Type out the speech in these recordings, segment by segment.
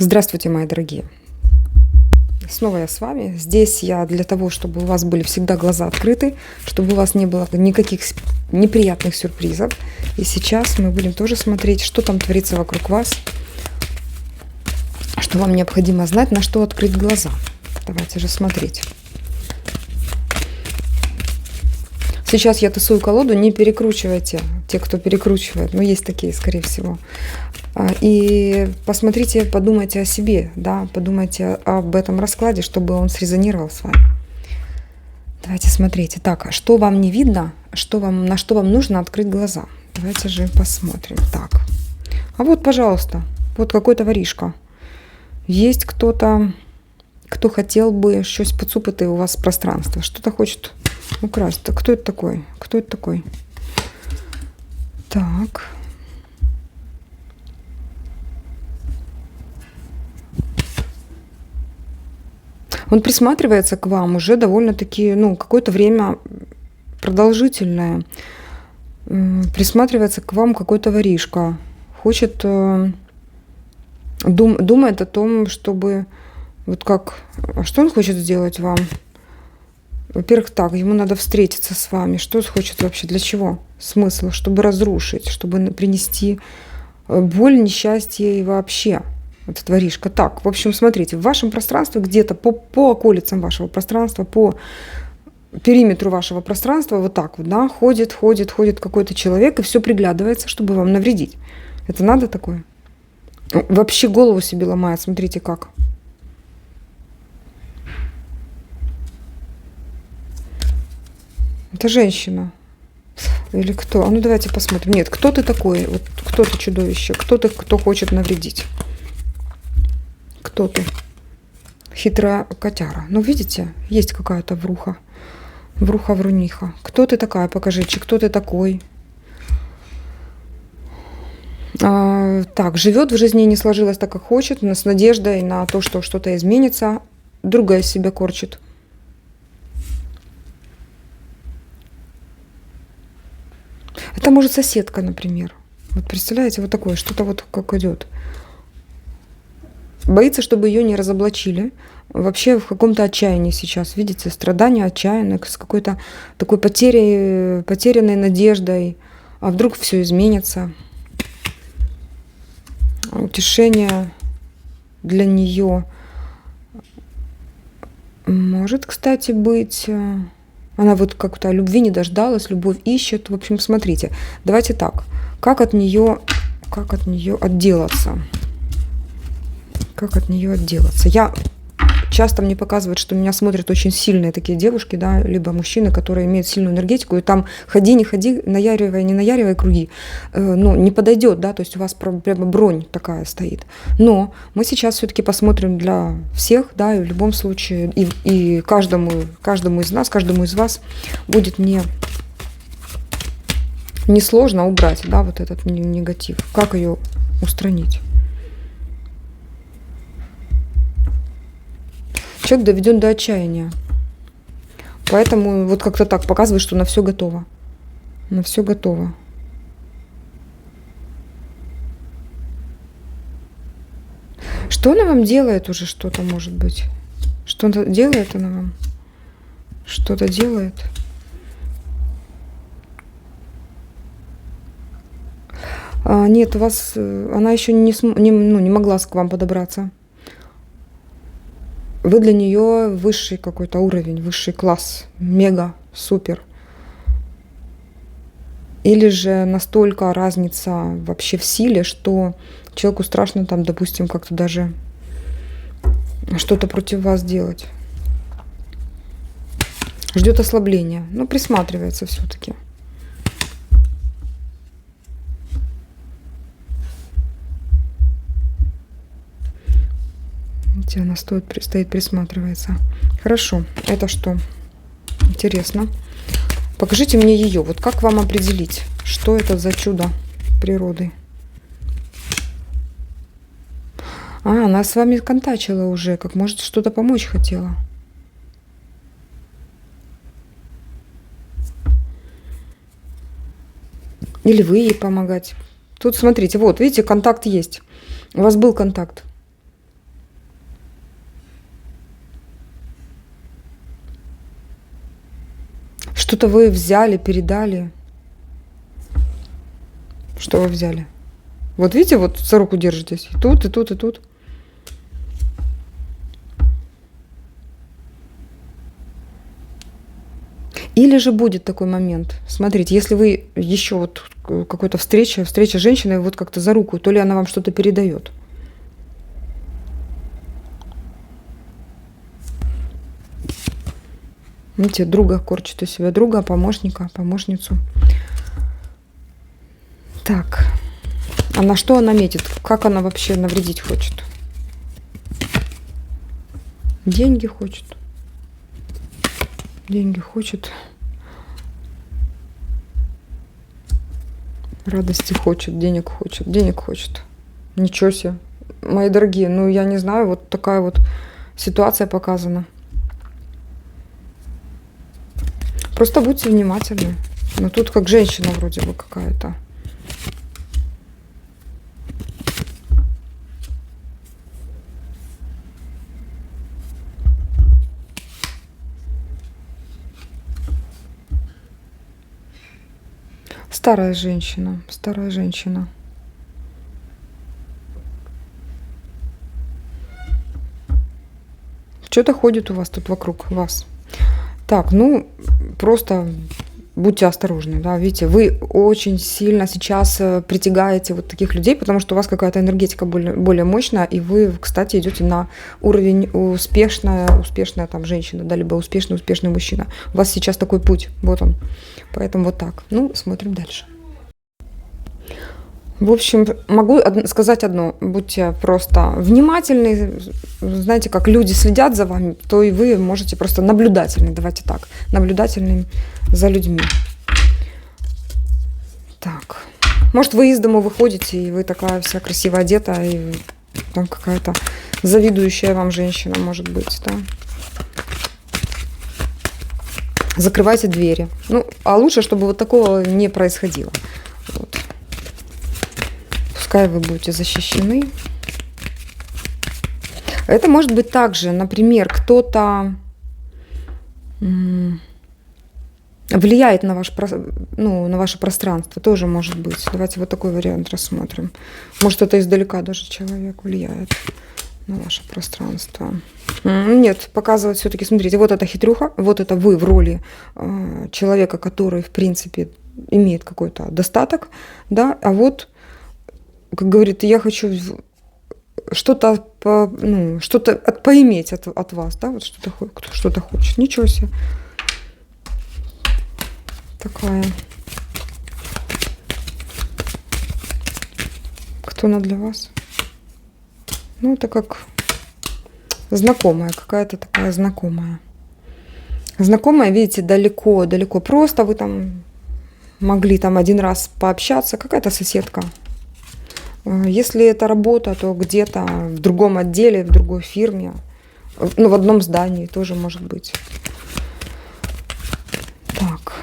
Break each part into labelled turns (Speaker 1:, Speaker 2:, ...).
Speaker 1: Здравствуйте, мои дорогие! Снова я с вами. Здесь я для того, чтобы у вас были всегда глаза открыты, чтобы у вас не было никаких неприятных сюрпризов. И сейчас мы будем тоже смотреть, что там творится вокруг вас, что вам необходимо знать, на что открыть глаза. Давайте же смотреть. Сейчас я тасую колоду, не перекручивайте, те, кто перекручивает, но есть такие, скорее всего. И посмотрите, подумайте о себе, да, подумайте об этом раскладе, чтобы он срезонировал с вами. Давайте смотреть. Итак, что вам не видно, на что вам нужно открыть глаза. Давайте же посмотрим. Так, а вот, пожалуйста, вот какой-то воришка. Есть кто-то, кто хотел бы щось поцупити у вас пространство, что-то хочет украсть. Кто это такой? Кто это такой? Так. Он присматривается к вам уже довольно-таки, какое-то время продолжительное. Присматривается к вам какой-то воришка. Хочет, думает о том, чтобы, что он хочет сделать вам? Во-первых, так, ему надо встретиться с вами. Что он хочет вообще? Для чего? Смысл? Чтобы разрушить, чтобы принести боль, несчастье и вообще. Этот воришка. Так, в общем, смотрите, в вашем пространстве где-то по околицам вашего пространства, по периметру вашего пространства, вот так вот, да, ходит какой-то человек и все приглядывается, чтобы вам навредить. Это надо такое? Вообще голову себе ломает, смотрите как. Это женщина. Или кто? А ну давайте посмотрим. Нет, кто ты такой? Вот кто ты, чудовище? Кто ты, кто хочет навредить? Кто ты? Хитрая котяра. Ну, видите, есть какая-то вруха. Вруха-вруниха. Кто ты такая? Покажите, кто ты такой? Так, живет в жизни, не сложилось так, как хочет, но с надеждой на то, что что-то изменится. Другая себя корчит. Это может соседка, например. Вот представляете, вот такое, что-то вот как идет. Боится, чтобы ее не разоблачили. Вообще в каком-то отчаянии сейчас, видите, страдания, отчаяние, с какой-то такой потерянной надеждой. А вдруг все изменится? Утешение для нее может, кстати, быть. Она вот как-то любви не дождалась, любовь ищет. В общем, смотрите, давайте так. Как от нее отделаться? Как от нее отделаться? Часто мне показывают, что меня смотрят очень сильные такие девушки, да, либо мужчины, которые имеют сильную энергетику, и там ходи, не наяривай круги, не подойдет, да, то есть у вас прямо бронь такая стоит. Но мы сейчас все-таки посмотрим для всех, да, и в любом случае, и каждому из нас, каждому из вас будет несложно убрать, да, вот этот негатив. Как ее устранить? Человек доведен до отчаяния. Поэтому вот как-то так показывает, что на все готово. На все готово. Что она вам делает уже что-то, может быть? Что-то делает она вам? Что-то делает? Нет, у вас она еще не могла к вам подобраться. Вы для нее высший какой-то уровень, высший класс, мега, супер. Или же настолько разница вообще в силе, что человеку страшно там, допустим, как-то даже что-то против вас делать. Ждет ослабления, но присматривается все-таки. Она стоит, присматривается. Хорошо. Это что? Интересно. Покажите мне ее. Вот как вам определить, что это за чудо природы? Она с вами контачила уже, как может что-то помочь хотела. Или вы ей помогать. Тут смотрите, вот, видите, контакт есть. У вас был контакт. Что-то вы взяли, передали. Что вы взяли? Вот видите, вот за руку держитесь. И тут, и тут, и тут. Или же будет такой момент. Смотрите, если вы еще вот какой-то встреча с женщиной вот как-то за руку, то ли она вам что-то передает. Видите, друга корчит из себя, друга, помощника, помощницу. Так, а на что она метит? Как она вообще навредить хочет? Деньги хочет. Деньги хочет. Радости хочет, денег хочет, денег хочет. Ничего себе. Мои дорогие, ну я не знаю, вот такая вот ситуация показана. Просто будьте внимательны. Но тут как женщина вроде бы какая-то. Старая женщина, старая женщина. Что-то ходит у вас тут вокруг вас. Так, ну, просто будьте осторожны, да, видите, вы очень сильно сейчас притягаете вот таких людей, потому что у вас какая-то энергетика более мощная, и вы, кстати, идете на уровень успешная там женщина, да, либо успешный мужчина. У вас сейчас такой путь, вот он. Поэтому вот так. Ну, смотрим дальше. В общем, могу сказать одно. Будьте просто внимательны. Знаете, как люди следят за вами, то и вы можете просто наблюдательны, давайте так, наблюдательны за людьми. Так. Может, вы из дома выходите, и вы такая вся красиво одета, и там какая-то завидующая вам женщина, может быть, да. Закрывайте двери. Ну, а лучше, чтобы вот такого не происходило. Вот. Пускай вы будете защищены. Это может быть также, например, кто-то влияет на ваше пространство. Тоже может быть. Давайте вот такой вариант рассмотрим. Может, это издалека даже человек влияет на ваше пространство. Нет, показывает все-таки, смотрите, вот эта хитрюха, вот это вы в роли человека, который, в принципе, имеет какой-то достаток, да, а вот, как говорит, я хочу что-то поиметь от вас, да, вот что-то хочет. Ничего себе. Такая. Кто она для вас? Ну, это как знакомая, какая-то такая знакомая. Знакомая, видите, далеко. Просто вы там могли там один раз пообщаться, какая-то соседка. Если это работа, то где-то в другом отделе, в другой фирме, ну, в одном здании тоже может быть. Так.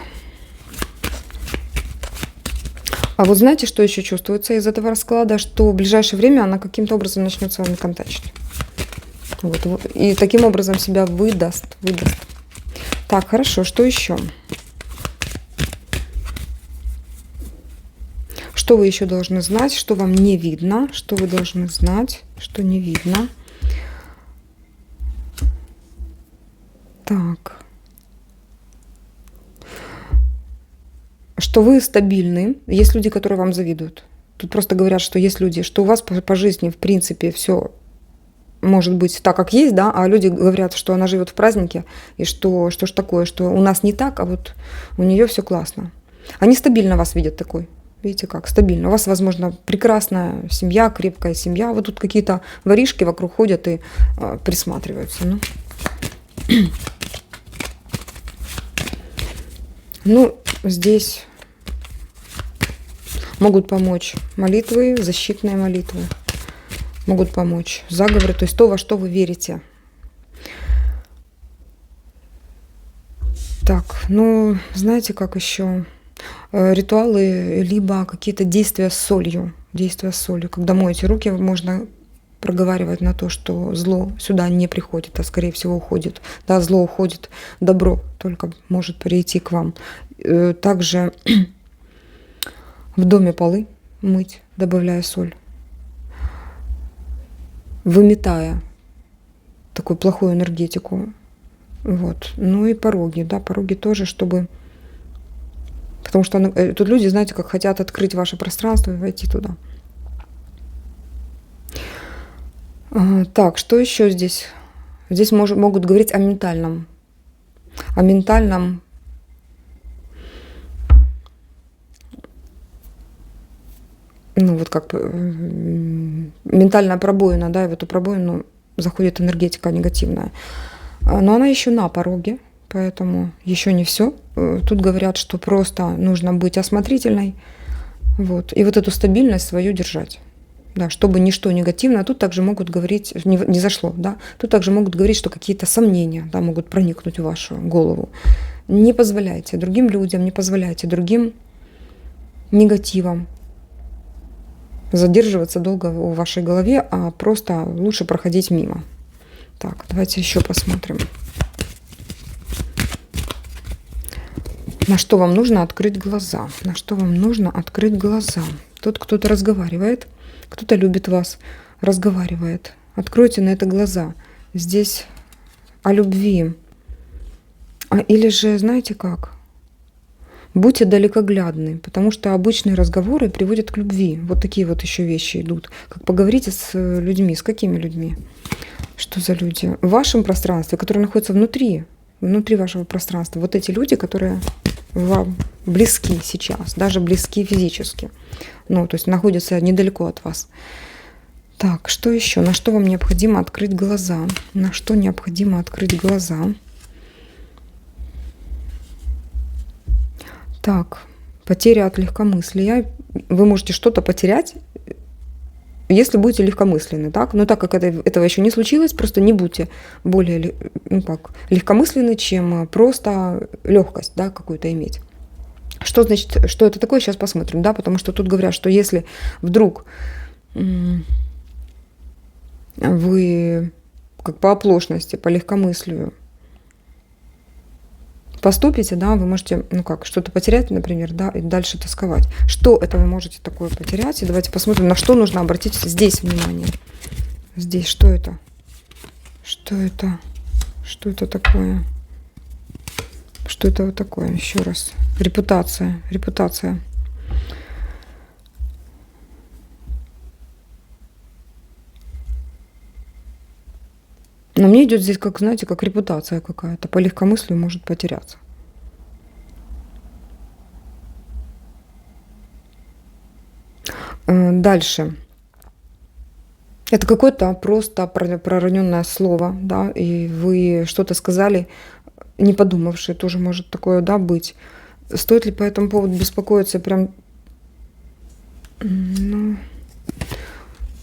Speaker 1: А вот знаете, что еще чувствуется из этого расклада? Что в ближайшее время она каким-то образом начнет с вами контачить. Вот. И таким образом себя выдаст. Так, хорошо, что еще? Что вы еще должны знать, что вам не видно, что вы должны знать, что не видно. Так. Что вы стабильны. Есть люди, которые вам завидуют. Тут просто говорят, что есть люди, что у вас по жизни, в принципе, все может быть так, как есть, да, а люди говорят, что она живет в празднике, и что ж такое, что у нас не так, а вот у нее все классно. Они стабильно вас видят такой. Видите как? Стабильно. У вас, возможно, прекрасная семья, крепкая семья. Вот тут какие-то воришки вокруг ходят и присматриваются. Ну, здесь могут помочь молитвы, защитные молитвы. Могут помочь заговоры, то есть то, во что вы верите. Так, ну, знаете, как еще? Ритуалы, либо какие-то действия с солью. Когда моете руки, можно проговаривать на то, что зло сюда не приходит, а скорее всего уходит. Да, зло уходит, добро только может прийти к вам. Также в доме полы мыть, добавляя соль, выметая такую плохую энергетику. Вот. Ну и пороги, да, пороги тоже, чтобы... Потому что тут люди, знаете, как хотят открыть ваше пространство и войти туда. Так, что еще здесь? Здесь могут говорить о ментальном. О ментальном... Ну, вот как ментальная пробоина, да, и в эту пробоину заходит энергетика негативная. Но она еще на пороге, поэтому еще не все. Тут говорят, что просто нужно быть осмотрительной, вот, и вот эту стабильность свою держать. Да, чтобы ничто негативное. Тут также могут говорить, не зашло, да, тут также могут говорить, что какие-то сомнения, да, могут проникнуть в вашу голову. Не позволяйте другим людям, не позволяйте другим негативам задерживаться долго в вашей голове, а просто лучше проходить мимо. Так, давайте еще посмотрим. На что вам нужно открыть глаза? На что вам нужно открыть глаза? Тут кто-то разговаривает, кто-то любит вас, разговаривает. Откройте на это глаза. Здесь о любви. Или же, знаете как? Будьте далекоглядны, потому что обычные разговоры приводят к любви. Вот такие вот еще вещи идут. Как поговорите с людьми. С какими людьми? Что за люди? В вашем пространстве, которые находятся внутри вашего пространства. Вот эти люди, которые вам близки сейчас, даже близки физически. Ну, то есть находятся недалеко от вас. Так, что еще? На что вам необходимо открыть глаза? На что необходимо открыть глаза? Так, потеря от легкомыслия. Вы можете что-то потерять, если будете легкомысленны, так? Но так как этого еще не случилось, просто не будьте более легкомысленны, чем просто легкость, да, какую-то иметь. Что значит, что это такое, сейчас посмотрим, да, потому что тут говорят, что если вдруг вы как по оплошности, по легкомыслию поступите, да, вы можете, что-то потерять, например, да, и дальше тосковать. Что это вы можете такое потерять? И давайте посмотрим, на что нужно обратить здесь внимание. Здесь что это? Что это? Что это такое? Что это вот такое? Еще раз. Репутация. Репутация. Но мне идет здесь, как, знаете, как репутация какая-то. По легкомыслию может потеряться. Дальше. Это какое-то просто пророненное слово, да, и вы что-то сказали, не подумавши, тоже может такое, да, быть. Стоит ли по этому поводу беспокоиться? Прям,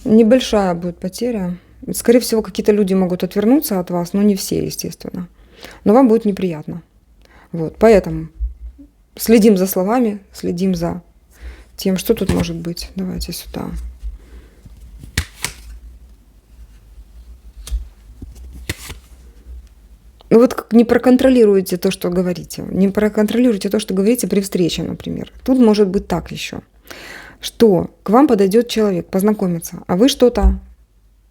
Speaker 1: небольшая будет потеря. Скорее всего, какие-то люди могут отвернуться от вас, но не все, естественно. Но вам будет неприятно. Вот, поэтому следим за словами, следим за тем, что тут может быть. Давайте сюда. Вот не проконтролируйте то, что говорите. Не проконтролируйте то, что говорите при встрече, например. Тут может быть так еще, что к вам подойдет человек познакомиться, а вы что-то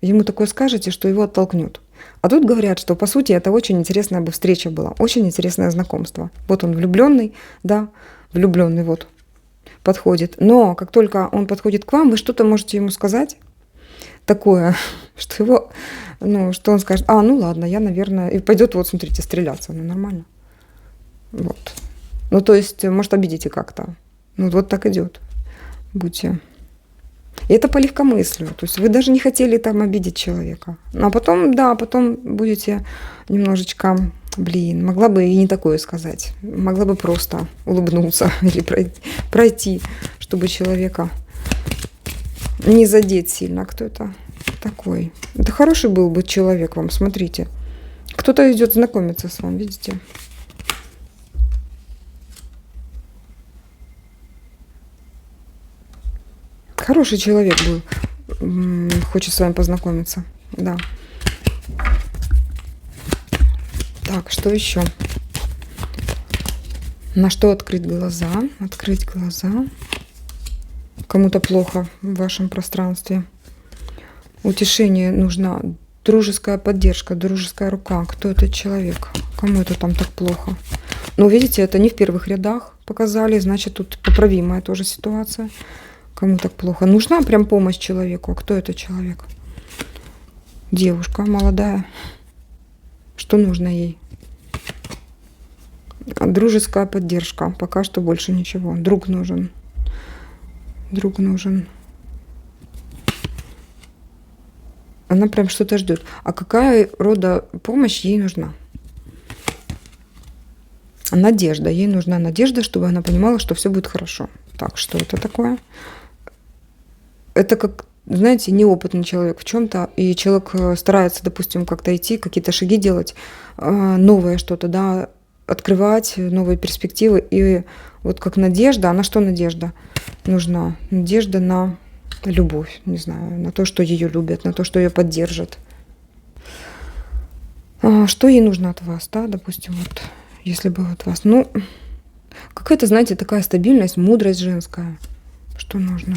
Speaker 1: ему такое скажете, что его оттолкнет. А тут говорят, что по сути это очень интересная бы встреча была, очень интересное знакомство. Вот он влюбленный, да, влюбленный вот подходит. Но как только он подходит к вам, вы что-то можете ему сказать такое, что его, что он скажет, ладно, я, наверное, и пойдет, вот смотрите, стреляться, нормально. Вот. То есть, может, обидите как-то. Вот так идет. Будьте. И это по легкомыслию. То есть вы даже не хотели там обидеть человека. А потом, потом будете немножечко, могла бы и не такое сказать. Могла бы просто улыбнуться или пройти, чтобы человека не задеть сильно. Кто это такой? Это хороший был бы человек вам, смотрите. Кто-то идет знакомиться с вами, видите? Хороший человек был. хочет с вами познакомиться. Да. Так, что еще? На что открыть глаза? Открыть глаза. Кому-то плохо в вашем пространстве. Утешение нужна. Дружеская поддержка, дружеская рука. Кто этот человек? Кому это там так плохо? Но видите, это не в первых рядах показали, значит, тут поправимая тоже ситуация. Кому так плохо? Нужна прям помощь человеку. А кто это человек? Девушка молодая. Что нужно ей? Дружеская поддержка. Пока что больше ничего. Друг нужен. Друг нужен. Она прям что-то ждет. А какая рода помощь ей нужна? Надежда. Ей нужна надежда, чтобы она понимала, что все будет хорошо. Так, что это такое? Это как, знаете, неопытный человек в чем-то, и человек старается, допустим, как-то идти, какие-то шаги делать, новое что-то, да, открывать новые перспективы. И вот как надежда, а на что надежда нужна? Надежда на любовь, не знаю, на то, что ее любят, на то, что ее поддержат. Что ей нужно от вас, да, допустим, вот, если бы от вас, ну, какая-то, знаете, такая стабильность, мудрость женская. Что нужно?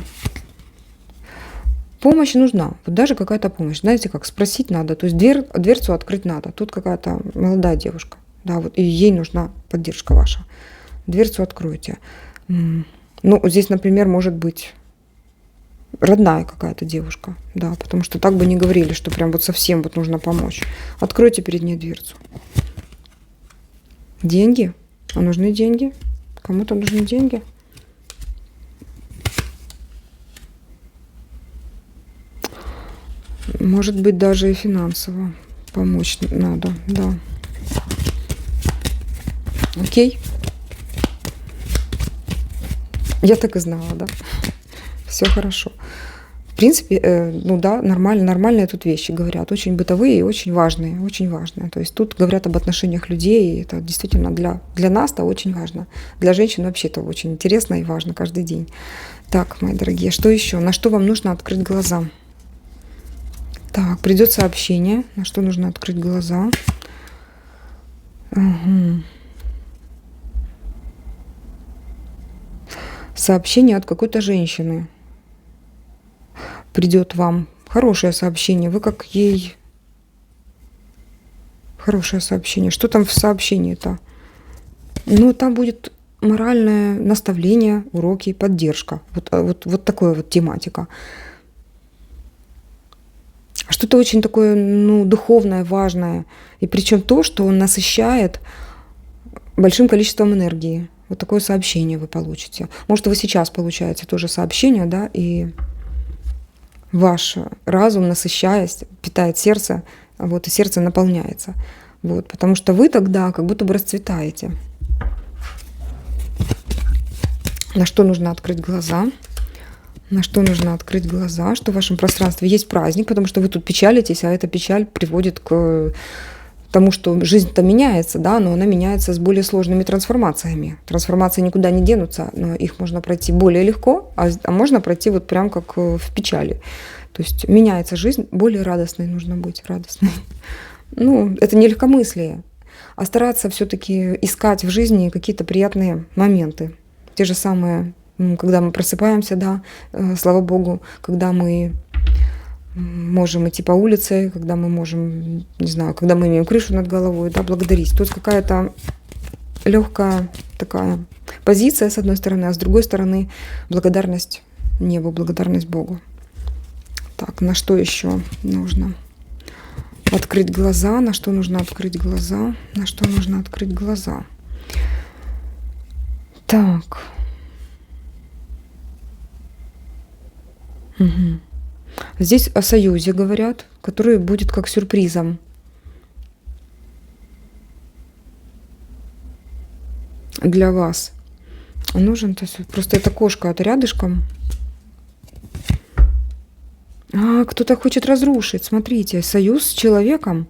Speaker 1: Помощь нужна, вот даже какая-то помощь, знаете, как спросить надо, то есть дверцу открыть надо. Тут какая-то молодая девушка, да, вот, и ей нужна поддержка ваша. Дверцу откройте. Ну, здесь, например, может быть родная какая-то девушка, да, потому что так бы не говорили, что прям вот совсем вот нужно помочь. Откройте перед ней дверцу. Деньги? А нужны деньги? Кому-то нужны деньги? Может быть, даже и финансово помочь надо, да. Окей? Я так и знала, да. Все хорошо. В принципе, ну да, нормальные тут вещи говорят. Очень бытовые и очень важные, очень важные. То есть тут говорят об отношениях людей, и это действительно для нас-то очень важно. Для женщин вообще это очень интересно и важно каждый день. Так, мои дорогие, что еще? На что вам нужно открыть глаза? Так, придет сообщение, на что нужно открыть глаза. Угу. Сообщение от какой-то женщины. Придет вам хорошее сообщение. Вы как ей... Хорошее сообщение. Что там в сообщении-то? Ну, там будет моральное наставление, уроки, поддержка. Вот такая вот тематика. Что-то очень такое, ну, духовное, важное. И причем то, что он насыщает большим количеством энергии. Вот такое сообщение вы получите. Может, вы сейчас получаете тоже сообщение, да, и ваш разум, насыщаясь, питает сердце, вот, и сердце наполняется. Вот, потому что вы тогда как будто бы расцветаете. На что нужно открыть глаза? На что нужно открыть глаза? Что в вашем пространстве есть праздник, потому что вы тут печалитесь, а эта печаль приводит к тому, что жизнь-то меняется, да, но она меняется с более сложными трансформациями. Трансформации никуда не денутся, но их можно пройти более легко, а можно пройти вот прям как в печали. То есть меняется жизнь, более радостной нужно быть, радостной. Ну, это не легкомыслие, а стараться все-таки искать в жизни какие-то приятные моменты. Те же самые, когда мы просыпаемся, да, слава Богу, когда мы можем идти по улице, когда мы можем, не знаю, когда мы имеем крышу над головой, да, благодарить. Тут какая-то легкая такая позиция, с одной стороны, а с другой стороны благодарность небу, благодарность Богу. Так, на что еще нужно открыть глаза? На что нужно открыть глаза? На что нужно открыть глаза? Так. Угу. Здесь о союзе говорят, который будет как сюрпризом. Для вас. Нужен-то просто эта кошка от рядышком. Кто-то хочет разрушить. Смотрите, союз с человеком.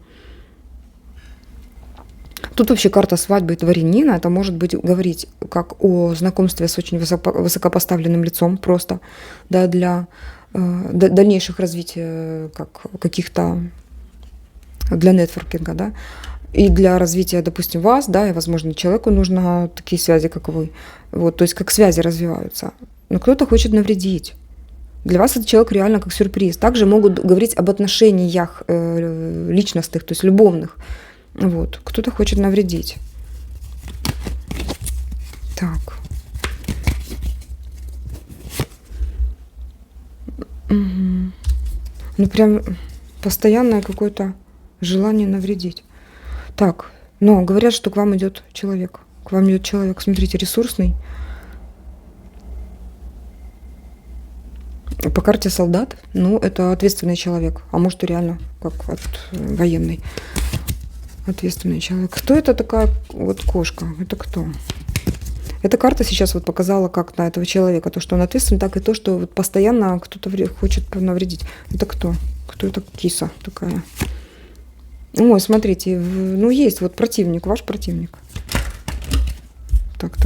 Speaker 1: Тут вообще карта свадьбы и дворянина. Это может быть говорить как о знакомстве с очень высокопоставленным лицом просто, да, для дальнейших развития каких-то для нетворкинга, да, и для развития, допустим, вас, да, и, возможно, человеку нужны такие связи, как вы. Вот, то есть как связи развиваются. Но кто-то хочет навредить. Для вас этот человек реально как сюрприз. Также могут говорить об отношениях личностных, то есть любовных. Вот. Кто-то хочет навредить. Так. Угу. Ну, прям постоянное какое-то желание навредить. Так, но говорят, что к вам идет человек. К вам идет человек, смотрите, ресурсный. По карте солдат, ну, это ответственный человек. А может, и реально, как военный. Ответственный человек. Кто это такая вот кошка? Это кто? Эта карта сейчас вот показала, как на этого человека. То, что он ответственный, так и то, что вот постоянно кто-то хочет навредить. Это кто? Кто это киса такая? Ой, смотрите, ну есть вот противник, ваш противник. Так.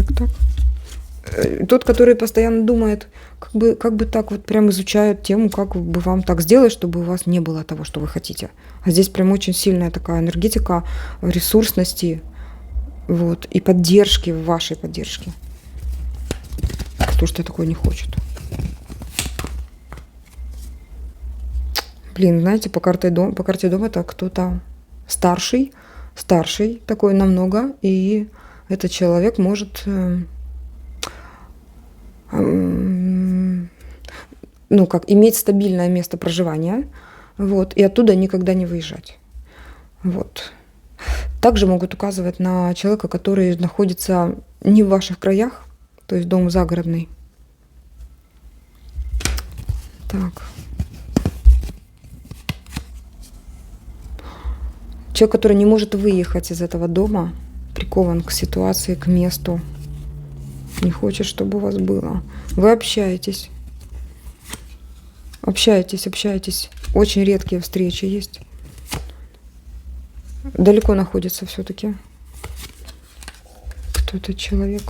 Speaker 1: Тот, который постоянно думает, как бы так вот прям изучает тему, как бы вам так сделать, чтобы у вас не было того, что вы хотите. А здесь прям очень сильная такая энергетика ресурсности, вот, и поддержки, вашей поддержки. Кто ж такое не хочет? Блин, знаете, по карте дома это кто-то старший такой намного, и этот человек может, ну, как иметь стабильное место проживания, вот, и оттуда никогда не выезжать. Вот. Также могут указывать на человека, который находится не в ваших краях, то есть дом загородный. Так. Человек, который не может выехать из этого дома, прикован к ситуации, к месту, не хочет, чтобы у вас было. Вы общаетесь. Очень редкие встречи есть. Далеко находится все-таки. Кто этот человек?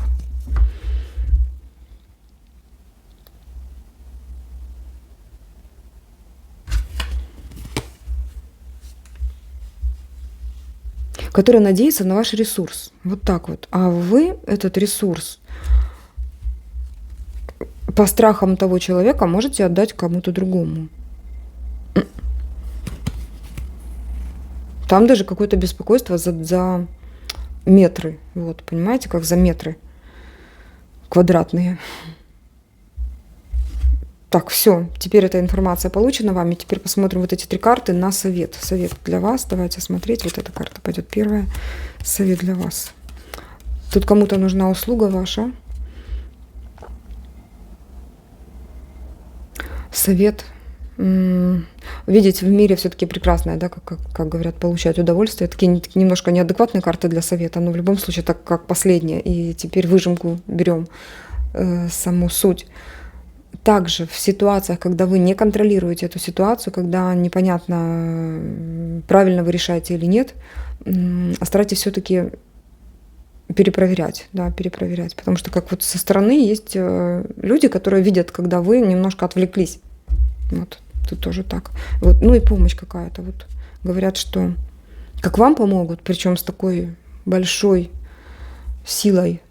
Speaker 1: Который надеется на ваш ресурс. Вот так вот. А вы этот ресурс по страхам того человека можете отдать кому-то другому. Там даже какое-то беспокойство за метры. Вот, понимаете, как за метры квадратные. Так, все. Теперь эта информация получена вами. Теперь посмотрим вот эти 3 карты на совет. Совет для вас. Давайте смотреть. Вот эта карта пойдет первая. Совет для вас. Тут кому-то нужна услуга ваша. Совет. Видеть в мире все-таки прекрасное, да, как говорят, получать удовольствие. Такие немножко неадекватные карты для совета, но в любом случае так как последнее. И теперь выжимку берем саму суть. Также в ситуациях, когда вы не контролируете эту ситуацию, когда непонятно, правильно вы решаете или нет, старайтесь все-таки перепроверять, потому что как вот со стороны есть люди, которые видят, когда вы немножко отвлеклись. Вот, тут тоже так. Вот, ну и помощь какая-то. Вот говорят, что как вам помогут, причем с такой большой силой,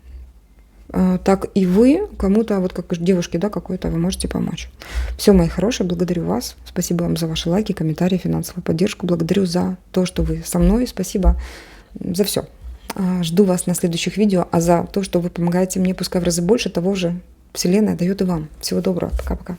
Speaker 1: так и вы кому-то, вот как девушке, да, какой-то, вы можете помочь. Все, мои хорошие, благодарю вас. Спасибо вам за ваши лайки, комментарии, финансовую поддержку. Благодарю за то, что вы со мной. Спасибо за все. Жду вас на следующих видео, а за то, что вы помогаете мне, пускай в разы больше, того же Вселенная дает и вам. Всего доброго. Пока-пока.